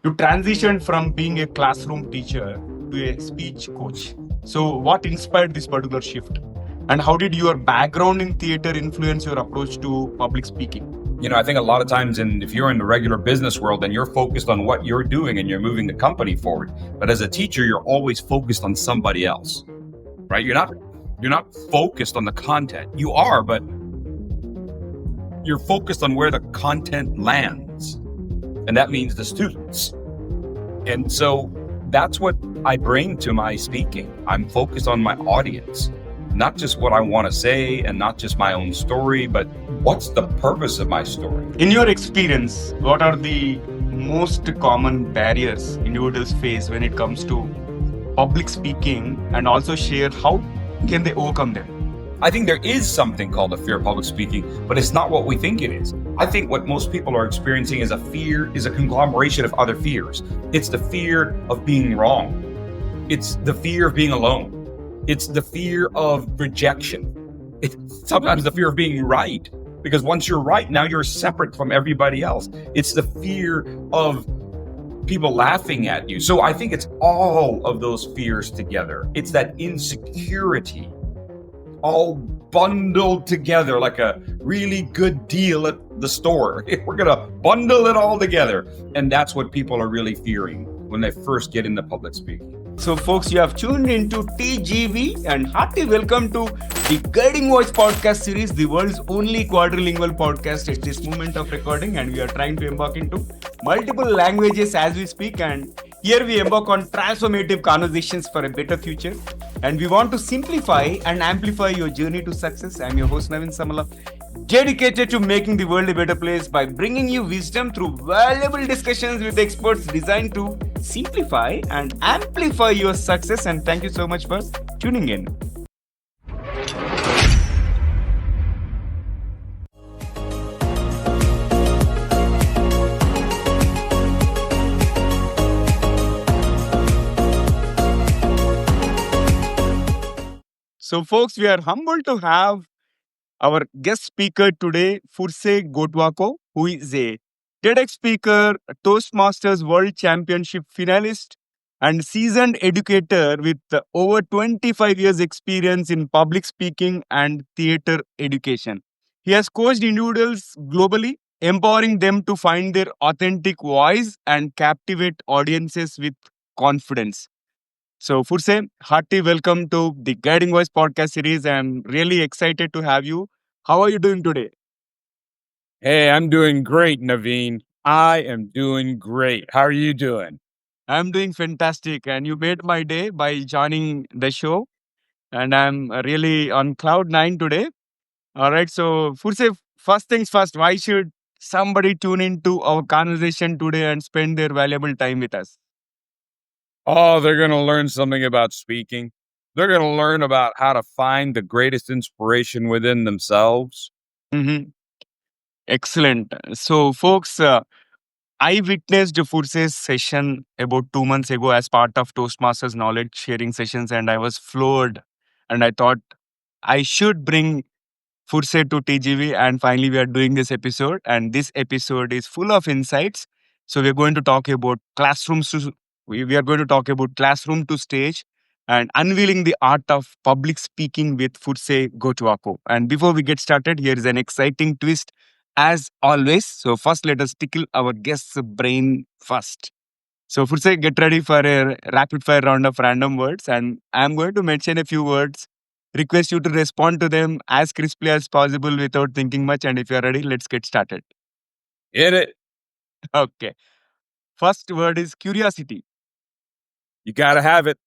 You transitioned from being a classroom teacher to a speech coach. So, what inspired this particular shift? And how did your background in theater influence your approach to public speaking? I think a lot of times, if you're in the regular business world, then you're focused on what you're doing and you're moving the company forward. But as a teacher, you're always focused on somebody else, right? You're not focused on the content. You are, but you're focused on where the content lands, and that means the students. And so that's what I bring to my speaking. I'm focused on my audience, not just what I want to say and not just my own story, but what's the purpose of my story? In your experience, what are the most common barriers individuals face when it comes to public speaking, and also share how can they overcome them? I think there is something called a fear of public speaking, but it's not what we think it is. I think what most people are experiencing is a conglomeration of other fears. It's the fear of being wrong. It's the fear of being alone. It's the fear of rejection. It's sometimes the fear of being right, because once you're right, now you're separate from everybody else. It's the fear of people laughing at you. So I think it's all of those fears together. It's that insecurity all bundled together like a really good deal at the store. We're going to bundle it all together. And that's what people are really fearing when they first get into public speaking. So, folks, you have tuned into TGV, and hearty welcome to the Guiding Voice podcast series, the world's only quadrilingual podcast at this moment of recording. And we are trying to embark into multiple languages as we speak. And here we embark on transformative conversations for a better future. And we want to simplify and amplify your journey to success. I'm your host, Navin Samala, dedicated to making the world a better place by bringing you wisdom through valuable discussions with experts designed to simplify and amplify your success. And thank you so much for tuning in. So, folks, we are humbled to have our guest speaker today, Fursey Gotuaco, who is a TEDx speaker, a Toastmasters World Championship finalist, and seasoned educator with over 25 years experience in public speaking and theater education. He has coached individuals globally, empowering them to find their authentic voice and captivate audiences with confidence. So, Furse, hearty welcome to the Guiding Voice podcast series. I'm really excited to have you. How are you doing today? Hey, I'm doing great, Naveen. I am doing great. How are you doing? I'm doing fantastic. And you made my day by joining the show. And I'm really on cloud nine today. All right. So, Furse, first things first, why should somebody tune into our conversation today and spend their valuable time with us? Oh, they're going to learn something about speaking. They're going to learn about how to find the greatest inspiration within themselves. Mhm. Excellent. So, folks, I witnessed Furse's session about 2 months ago as part of Toastmasters knowledge sharing sessions, and I was floored. And I thought I should bring Furse to TGV, and finally, we are doing this episode. And this episode is full of insights. So, we're going to talk about classrooms. We are going to talk about classroom to stage and unveiling the art of public speaking with Furse Gotuaco. And before we get started, here is an exciting twist as always. So, first, let us tickle our guest's brain first. So, Furse, get ready for a rapid fire round of random words. And I'm going to mention a few words, request you to respond to them as crisply as possible without thinking much. And if you're ready, let's get started. Hit it. Okay. First word is curiosity, You got to have it.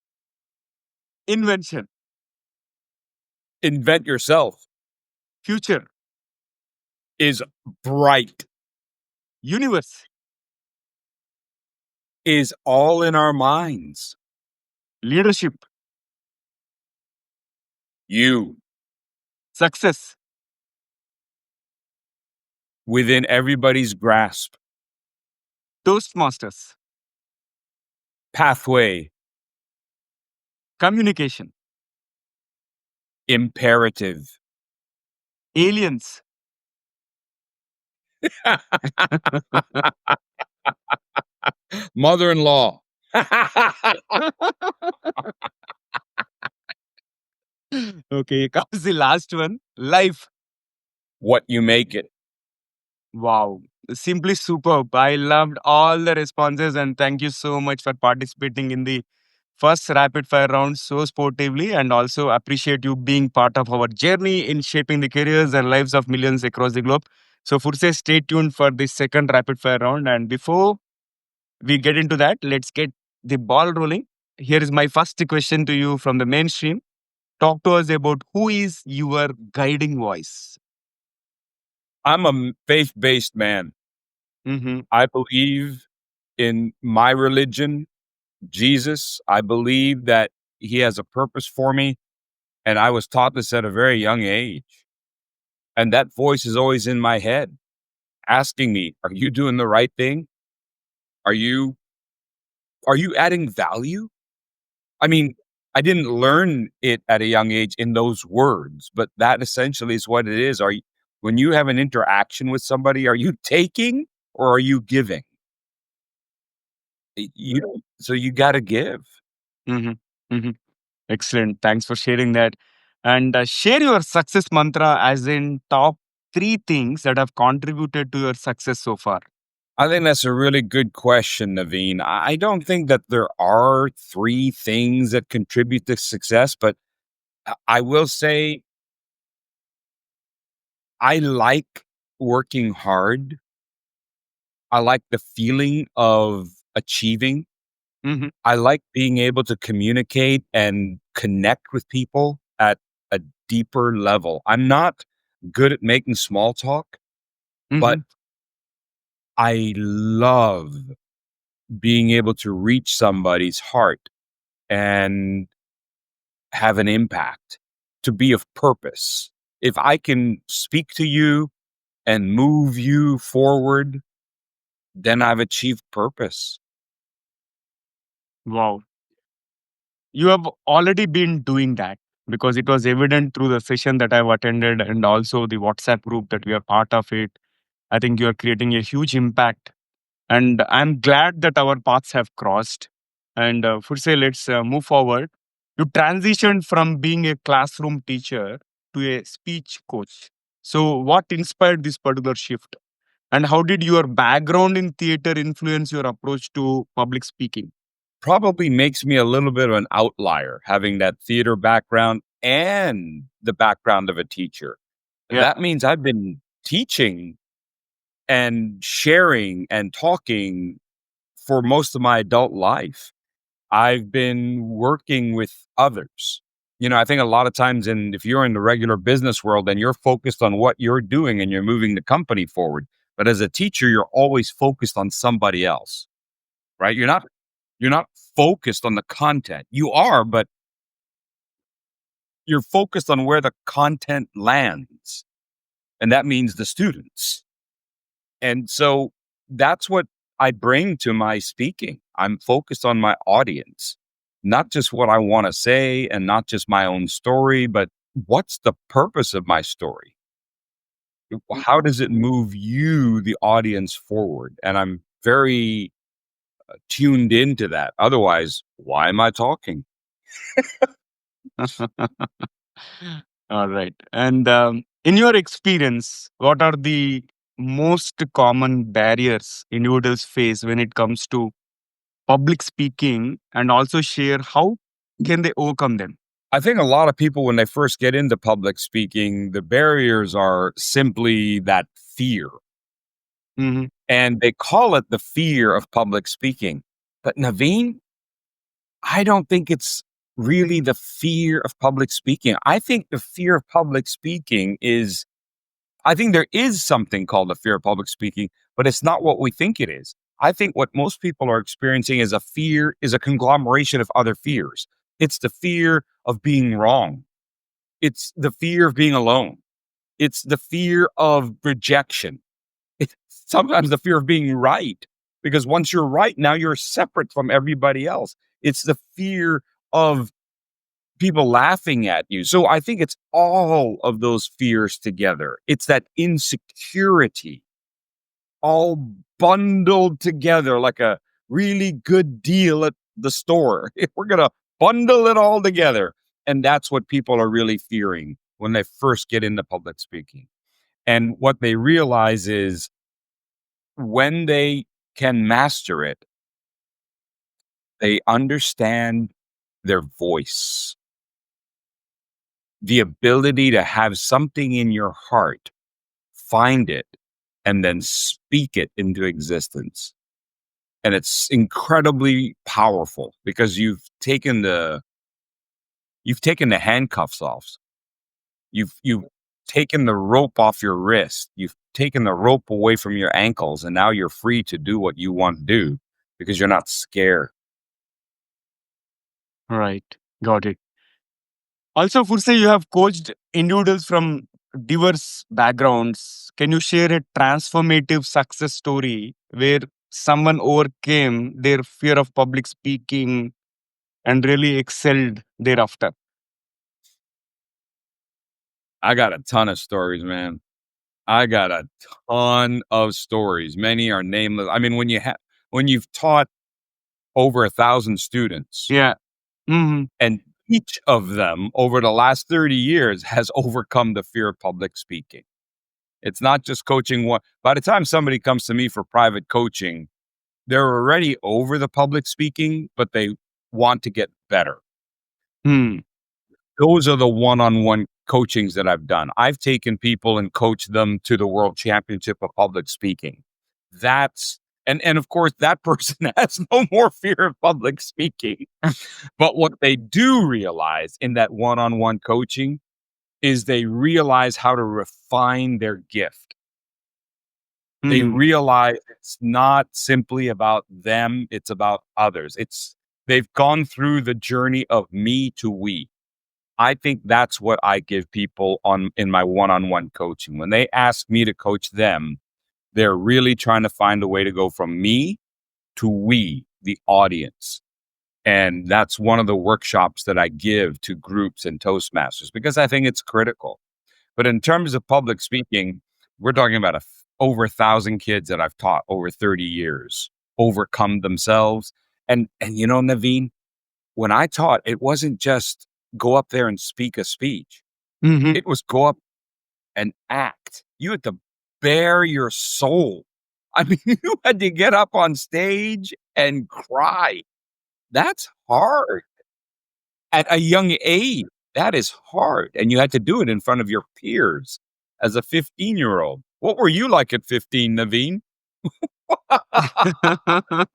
invention, Invent yourself. future, Is bright. universe, Is all in our minds. leadership, You. success, Within everybody's grasp. Toastmasters, Pathway. communication, Imperative. aliens, Mother-in-law. Okay, comes the last one. Life. What you make it. Wow. Simply superb. I loved all the responses and thank you so much for participating in the first rapid fire round so sportively and also appreciate you being part of our journey in shaping the careers and lives of millions across the globe. So Furse, stay tuned for the second rapid fire round. And before we get into that, let's get the ball rolling. Here is my first question to you from the mainstream. Talk to us about who is your guiding voice. I'm a faith-based man. Mm-hmm. I believe in my religion, Jesus. I believe that he has a purpose for me. And I was taught this at a very young age. And that voice is always in my head asking me, are you doing the right thing? Are you adding value? I mean, I didn't learn it at a young age in those words, but that essentially is what it is. When you have an interaction with somebody, are you taking or are you giving? So you got to give. Mm-hmm. Mm-hmm. Excellent. Thanks for sharing that. And share your success mantra as in top three things that have contributed to your success so far. I think that's a really good question, Naveen. I don't think that there are three things that contribute to success, but I will say I like working hard. I like the feeling of achieving. Mm-hmm. I like being able to communicate and connect with people at a deeper level. I'm not good at making small talk, but Mm-hmm. I love being able to reach somebody's heart and have an impact, to be of purpose. If I can speak to you and move you forward, then I've achieved purpose. Wow. You have already been doing that because it was evident through the session that I've attended and also the WhatsApp group that we are part of it. I think you are creating a huge impact. And I'm glad that our paths have crossed. And Furse, let's move forward. You transitioned from being a classroom teacher to a speech coach. So, what inspired this particular shift? And how did your background in theater influence your approach to public speaking? Probably makes me a little bit of an outlier, having that theater background and the background of a teacher. Yeah. That means I've been teaching and sharing and talking for most of my adult life. I've been working with others. I think a lot of times if you're in the regular business world and you're focused on what you're doing and you're moving the company forward, but as a teacher, you're always focused on somebody else, right? You're not focused on the content. You are, but you're focused on where the content lands. And that means the students. And so that's what I bring to my speaking. I'm focused on my audience, not just what I want to say and not just my own story, but what's the purpose of my story? How does it move you, the audience, forward? And I'm very tuned into that. Otherwise, why am I talking? All right. And in your experience, what are the most common barriers individuals face when it comes to public speaking and also share how can they overcome them? I think a lot of people, when they first get into public speaking, the barriers are simply that fear. Mhm. And they call it the fear of public speaking. But Naveen, I don't think it's really the fear of public speaking. I think the fear of public speaking I think there is something called the fear of public speaking, but it's not what we think it is. I think what most people are experiencing is a conglomeration of other fears. It's the fear of being wrong. It's the fear of being alone. It's the fear of rejection. It's sometimes the fear of being right, because once you're right, now you're separate from everybody else. It's the fear of people laughing at you. So I think it's all of those fears together. It's that insecurity all bundled together like a really good deal at the store. We're going to bundle it all together. And that's what people are really fearing when they first get into public speaking. And what they realize is when they can master it, they understand their voice, the ability to have something in your heart, find it, and then speak it into existence. And it's incredibly powerful because you've taken the handcuffs off. You've taken the rope off your wrist. You've taken the rope away from your ankles, and now you're free to do what you want to do because you're not scared. Right. Got it. Also, Fursey, you have coached individuals from diverse backgrounds. Can you share a transformative success story where someone overcame their fear of public speaking and really excelled thereafter? I got a ton of stories, man. I got a ton of stories. Many are nameless. I mean, when you've taught over 1,000 students, Yeah. Mhm. and each of them over the last 30 years has overcome the fear of public speaking. It's not just coaching one. By the time somebody comes to me for private coaching, they're already over the public speaking, but they want to get better. Hmm. Those are the one-on-one coachings that I've done. I've taken people and coached them to the World Championship of Public Speaking. That's and of course that person has no more fear of public speaking. But what they do realize in that one-on-one coaching is they realize how to refine their gift. They Mhm. realize it's not simply about them, it's about others. They've gone through the journey of me to we. I think that's what I give people in my one-on-one coaching. When they ask me to coach them, they're really trying to find a way to go from me to we, the audience. And that's one of the workshops that I give to groups and Toastmasters because I think it's critical. But in terms of public speaking, we're talking about over 1,000 kids that I've taught over 30 years overcome themselves. And you know, Navin, when I taught, it wasn't just go up there and speak a speech. Mhm. It was go up and act. You had to bare your soul. I mean, you had to get up on stage and cry. That's hard at a young age. That is hard. And you had to do it in front of your peers as a 15-year-old. What were you like at 15, Naveen?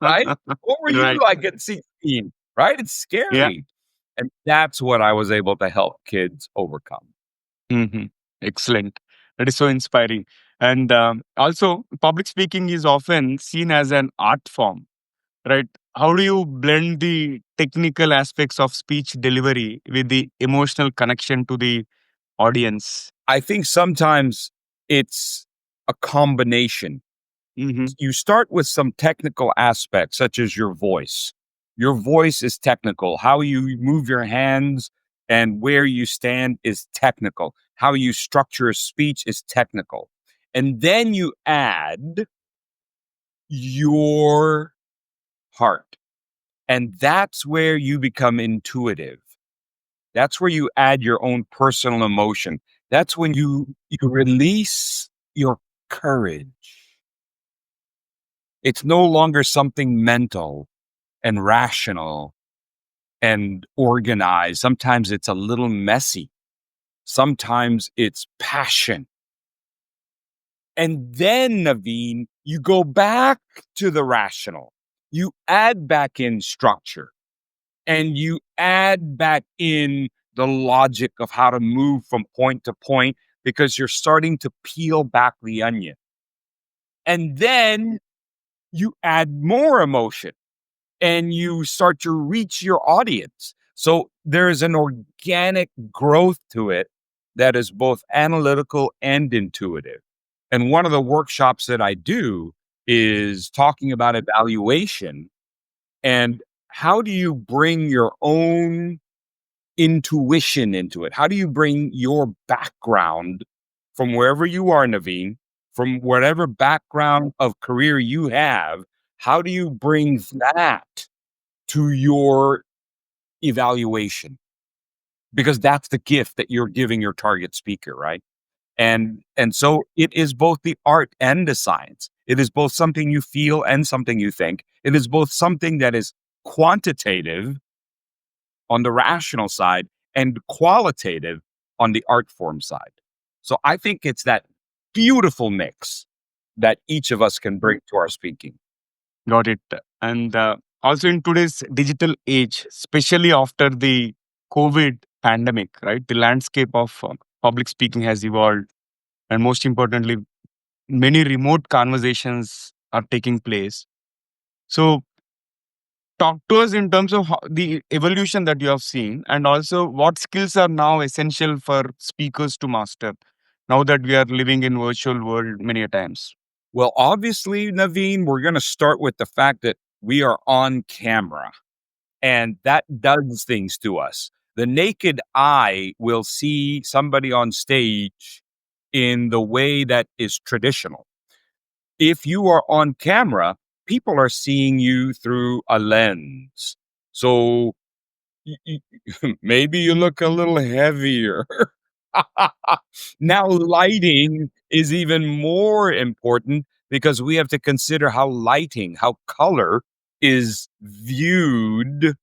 Right? What were you Right. like at 16? Right? It's Yeah. scary. And that's what I was able to help kids overcome. Mhm. Excellent. That is so inspiring. And also, public speaking is often seen as an art form, right? How do you blend the technical aspects of speech delivery with the emotional connection to the audience? I think sometimes it's a combination. Mhm. You start with some technical aspects, such as your voice. Your voice is technical. How you move your hands and where you stand is technical. How you structure a speech is technical. And then you add your heart. And that's where you become intuitive. That's where you add your own personal emotion. That's when you release your courage. It's no longer something mental and rational and organized. Sometimes it's a little messy. Sometimes it's passion. And then, Naveen, you go back to the rational. You add back in structure and you add back in the logic of how to move from point to point because you're starting to peel back the onion. And then you add more emotion and you start to reach your audience. So there's an organic growth to it that is both analytical and intuitive. And one of the workshops that I do is talking about evaluation and how do you bring your own intuition into it? How do you bring your background from wherever you are, Naveen, from whatever background of career you have? How do you bring that to your evaluation? Because that's the gift that you're giving your target speaker, right? And so it is both the art and the science. It is both something you feel and something you think. It is both something that is quantitative on the rational side and qualitative on the art form side. So I think it's that beautiful mix that each of us can bring to our speaking. Got it. And also in today's digital age, especially after the COVID pandemic, right? The landscape of public speaking has evolved. And most importantly, many remote conversations are taking place. So, talk to us in terms of the evolution that you have seen, and also what skills are now essential for speakers to master now that we are living in virtual world many a times. Well, obviously, Naveen, we're going to start with the fact that we are on camera, and that does things to us. The naked eye will see somebody on stage in the way that is traditional. If you are on camera, people are seeing you through a lens. So maybe you look a little heavier. Now, lighting is even more important because we have to consider how lighting, how color is viewed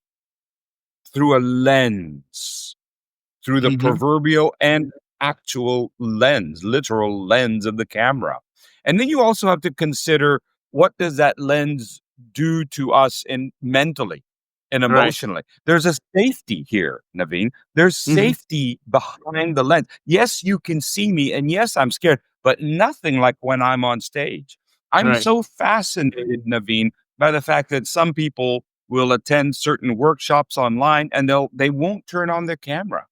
through a lens, through the Hmm. proverbial and actual lens, literal lens of the camera. And then you also have to consider, what does that lens do to us mentally and Right. emotionally? There's a safety here, Naveen. There's Hmm. safety behind the lens. Yes, you can see me, and yes, I'm scared, but nothing like when I'm on stage. I'm Right. so fascinated, Naveen, by the fact that some people will attend certain workshops online and they won't turn on their camera.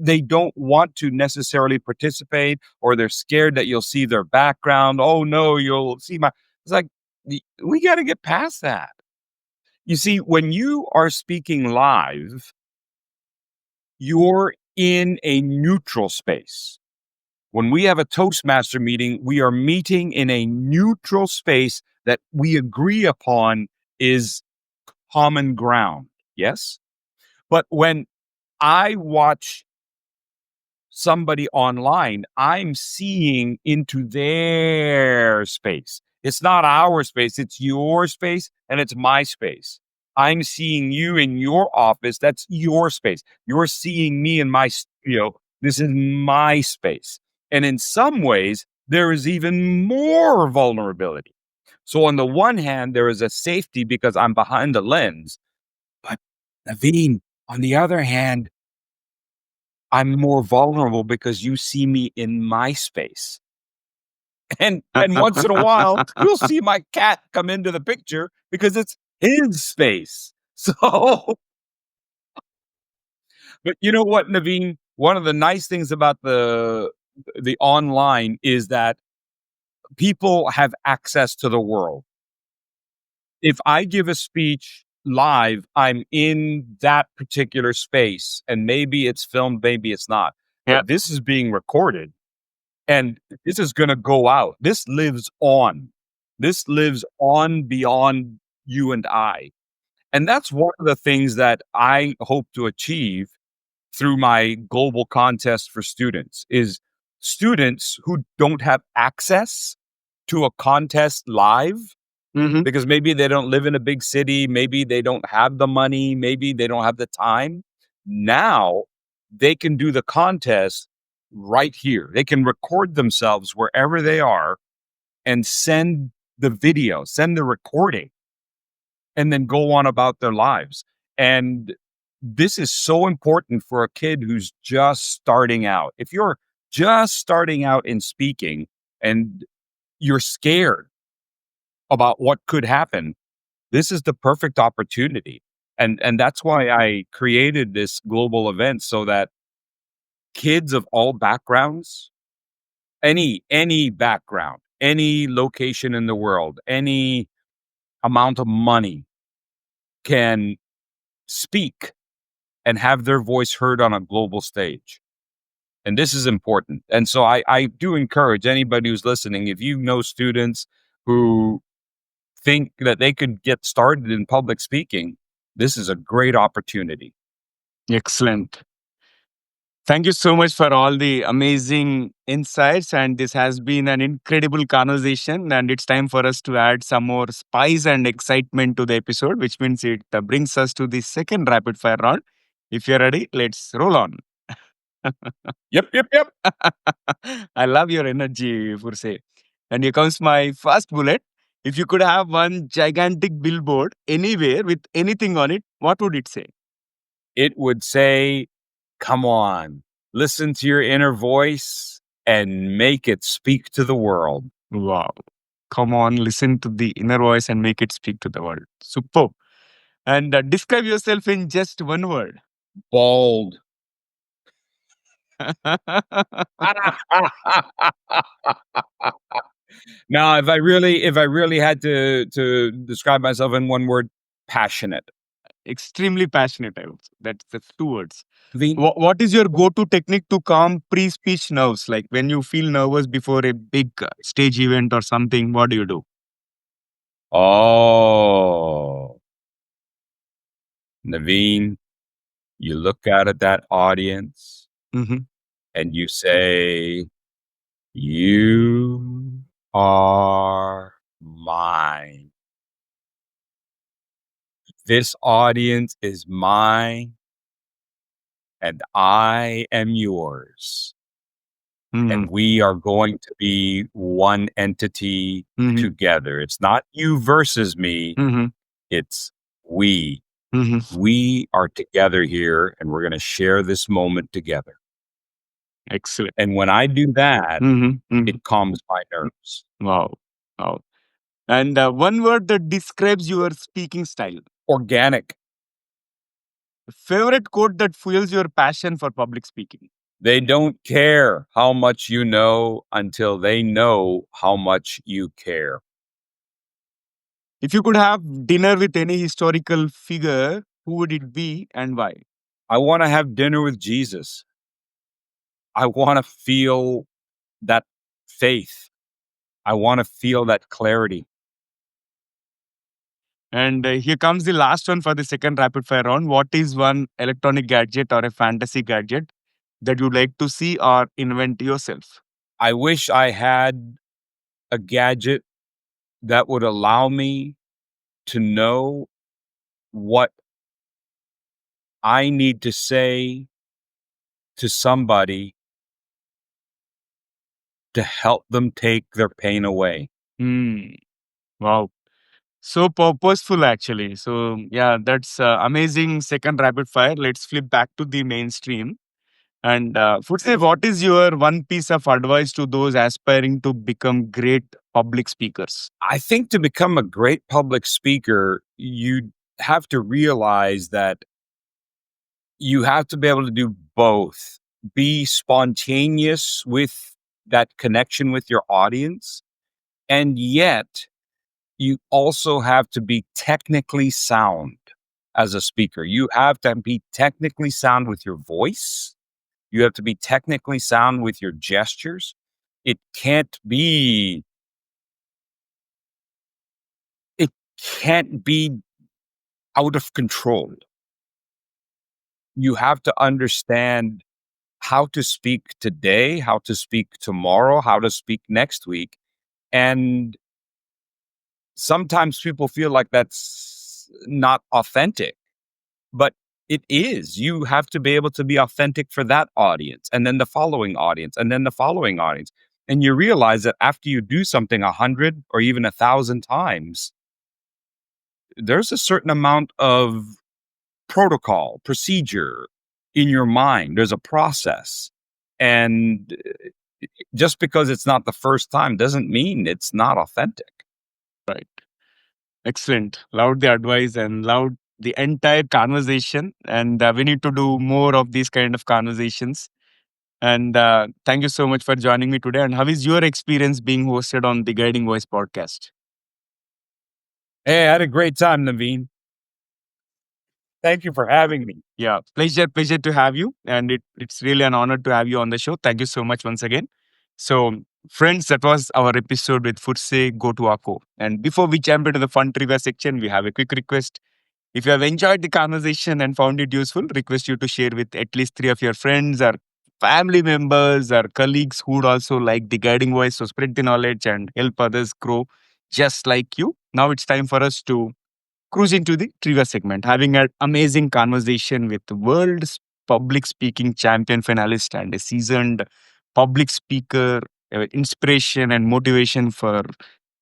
They don't want to necessarily participate, or they're scared that you'll see their background. Oh no, you'll see my. It's like, we got to get past that. You see, when you are speaking live, you're in a neutral space. When we have a Toastmaster meeting, we are meeting in a neutral space that we agree upon is common ground. Yes. But when I watch somebody online, I'm seeing into their space. It's not our space, it's your space and it's my space. I'm seeing you in your office, that's your space. You're seeing me in my studio, this is my space. And in some ways, there is even more vulnerability. So, on the one hand, there is a safety because I'm behind the lens. But, Naveen, on the other hand, I'm more vulnerable because you see me in my space. And once in a while, you'll see my cat come into the picture because it's his space. So, but you know what, Naveen? One of the nice things about the online is that people have access to the world. If I give a speech live, I'm in that particular space, and maybe it's filmed, maybe it's not. Yeah. But this is being recorded. And this is going to go out. This lives on. This lives on beyond you and I. And that's one of the things that I hope to achieve through my global contest for students is students who don't have access to a contest live Hmm. because maybe they don't live in a big city, maybe they don't have the money, maybe they don't have the time. Now they can do the contest right here. They can record themselves wherever they are and send the video, send the recording, and then go on about their lives. And this is so important for a kid who's just starting out. If you're just starting out in speaking and you're scared about what could happen, this is the perfect opportunity. And that's why I created this global event so that kids of all backgrounds, any background, any location in the world, any amount of money can speak and have their voice heard on a global stage. And this is important. And so I do encourage anybody who's listening, if you know students who think that they could get started in public speaking, this is a great opportunity. Excellent. Thank you so much for all the amazing insights. And this has been an incredible conversation. And it's time for us to add some more spice and excitement to the episode, which means it brings us to the second rapid fire round. If you're ready, let's roll on. Yep, yep, yep. I love your energy, Fursey. And here comes my first bullet. If you could have one gigantic billboard anywhere with anything on it, what would it say? It would say, come on, listen to your inner voice and make it speak to the world. Wow. Come on, listen to the inner voice and make it speak to the world. Superb. And describe yourself in just one word. Bold. Now, if I really had to describe myself in one word, passionate. Extremely passionate, I would say. That's two words. Navin, What is your go-to technique to calm pre-speech nerves? Like when you feel nervous before a big stage event or something, what do you do? oh, Naveen, you look out at that audience Mm-hmm. and you say, you are mine. This audience is mine and I am yours. And we are going to be one entity Mm-hmm. together. It's not you versus me. Mm-hmm. It's we. Mm-hmm. We are together here and we're going to share this moment together. Excellent. And when I do that, Mm-hmm. Mm-hmm. it calms my nerves. Wow. Wow. And one word that describes your speaking style. Organic. Favorite quote that fuels your passion for public speaking. They don't care how much you know until they know how much you care. If you could have dinner with any historical figure, who would it be and why? I want to have dinner with Jesus. I want to feel that faith. I want to feel that clarity. And here comes the last one for the second rapid fire round. What is one electronic gadget or a fantasy gadget that you'd like to see or invent yourself? I wish I had a gadget that would allow me to know what I need to say to somebody to help them take their pain away. Wow. So purposeful, actually. So, yeah, that's amazing second rapid fire. Let's flip back to the mainstream. And Futse, what is your one piece of advice to those aspiring to become great public speakers? I think to become a great public speaker, you have to realize that you have to be able to do both. Be spontaneous with that connection with your audience, and yet you also have to be technically sound as a speaker. You have to be technically sound with your voice. You have to be technically sound with your gestures. It can't be it can't be out of control. You have to understand how to speak today, how to speak tomorrow, how to speak next week. And sometimes people feel like that's not authentic, but it is. You have to be able to be authentic for that audience, and then the following audience, and then the following audience. And you realize that after you do something 100 or even 1,000 times, there's a certain amount of protocol, procedure in your mind. There's a process. And just because it's not the first time doesn't mean it's not authentic. Right. Excellent. Loved the advice and loved the entire conversation. And we need to do more of these kind of conversations. And thank you so much for joining me today. And how is your experience being hosted on the Guiding Voice podcast? Hey, I had a great time, Naveen. Thank you for having me. Yeah, pleasure to have you. And it's really an honor to have you on the show. Thank you so much once again. So Friends, that was our episode with Fursey Gotuaco. And before we jump into the fun trivia section, we have a quick request. If you have enjoyed the conversation and found it useful, request you to share with at least 3 of your friends or family members or colleagues who would also like the guiding voice. So spread the knowledge and help others grow just like you. Now it's time for us to cruise into the trivia segment, having an amazing conversation with the world's public speaking champion finalist and a seasoned public speaker, inspiration and motivation for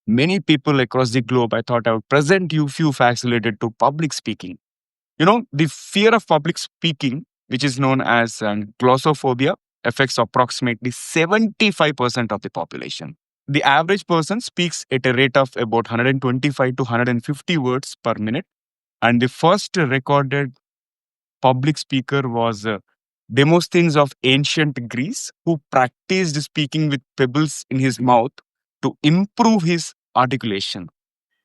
many people across the globe. I thought I would present you few facts related to public speaking. The fear of public speaking, which is known as glossophobia, affects approximately 75% of the population. The average person speaks at a rate of about 125 to 150 words per minute. And the first recorded public speaker was Demosthenes of ancient Greece, who practiced speaking with pebbles in his mouth to improve his articulation.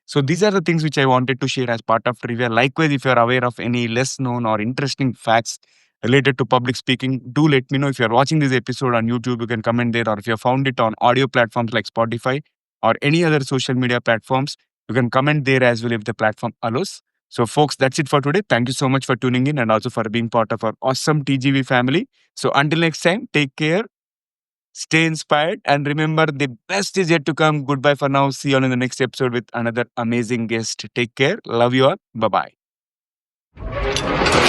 So these are the things which I wanted to share as part of trivia. Likewise, if you're aware of any less known or interesting facts related to public speaking, do let me know. If you're watching this episode on YouTube, you can comment there, or if you found it on audio platforms like Spotify or any other social media platforms, you can comment there as well if the platform allows. So, folks, that's it for today. Thank you so much for tuning in and also for being part of our awesome TGV family. So, until next time, take care. Stay inspired and remember the best is yet to come. Goodbye for now. See you all in the next episode with another amazing guest. Take care. Love you all. Bye bye.